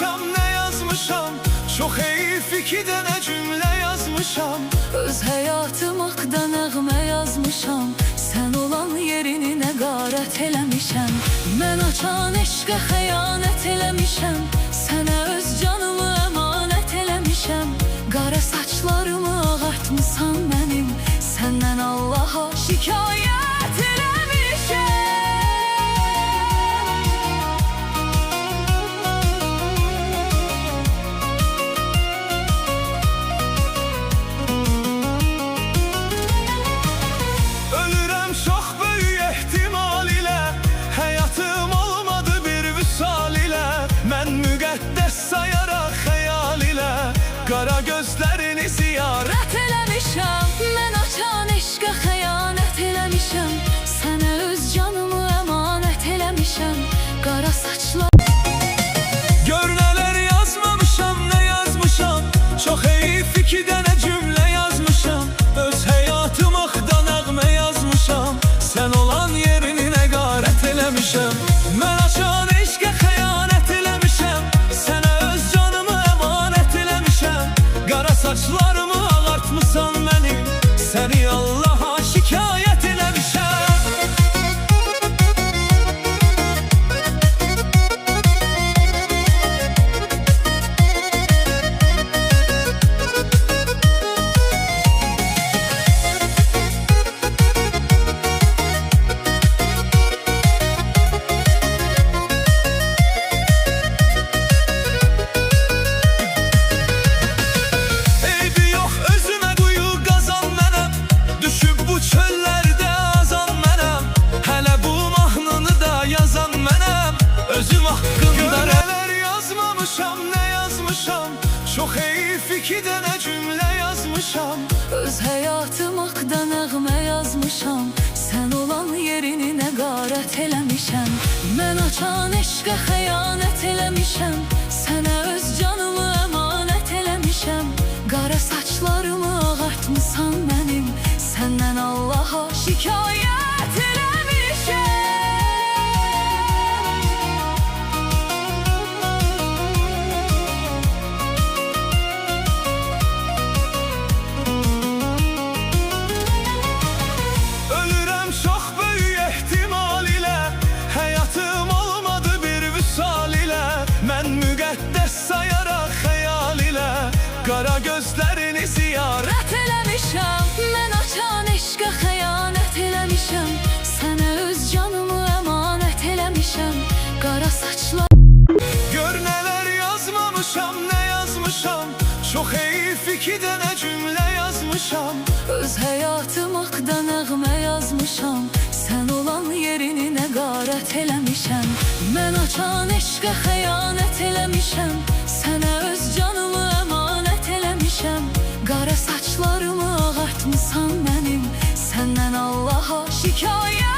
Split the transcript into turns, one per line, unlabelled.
yazmamışam, ne yazmışam? Çok heyif iki dənə cümlə yazmışam.
Öz həyatım haqqda nəğmə yazmışam. Sən olan yerini nə qarət eləmişəm. Mən açan eşqə xəyanət eləmişəm. Sənə öz canımı əmanət eləmişəm. Qara saçlarımı ağartmısan mənim. Səndən Allaha şikayət eləmişəm.
Ölürəm çox böyük ehtimal ilə. Həyatım olmadı bir vüsal ilə. Mən müqəddəs sayaraq xəyal ilə qara gözlərini ziyarət
Eləmişəm, mən açan eşqə xəyanət eləmişəm. Sənə öz canımı əmanət eləmişəm. Qara saçlar
Gör nələr yazmamışam, nə yazmışam? Çox heyif iki dənə cümlə yazmışam. Öz həyatım haqqda nəğmə yazmışam. Sən olan yerini nə qarət eləmişəm. Mən açan eşqə xəyanət eləmişəm. Sənə öz canımı əmanət eləmişəm. Qara saçlarımı ağartmısan mənim. Səni Allaha şikayət eləmişəm. Eybi yox, özümə quyu qazan mənəm. Düşüb bu çöllərdə azan mənəm. Hələ bu mahnını da yazan mənəm. Özüm haqqında nələr yazmamışam, nə yazmışam? Çox heyif iki dənə cümlə yazmışam.
öz həyatım haqqda nəğmə yazmışam. Sən olan yerini nə qarət eləmişəm. Mən açan eşqə xəyanət eləmişəm. Sənə öz canımı əmanət eləmişəm. Qara saçlarımı ağartmısan mənim. Səndən Allaha şikayət eləmişəm.
Ölürəm çox böyük ehtimal ilə. Həyatım olmadı bir vüsal ilə. Mən müqəddəs sayaraq xəyal ilə qara gözlərini ziyarət
Eləmişəm, mən açan eşqə xəyanət eləmişəm. Sənə öz canımı əmanət eləmişəm. Qara saçlar
Gör nələr yazmamışam, nə yazmışam? Çox heyif iki dənə cümlə yazmışam.
öz həyatım haqqda nəğmə yazmışam. Sən olan yerini nə qarət eləmişəm. Mən açan eşqə xəyanət eləmişəm. Sənə öz canımı əmanət eləmişəm. Qara saçlarımı ağartmısan mənim. Səndən Allaha şikayət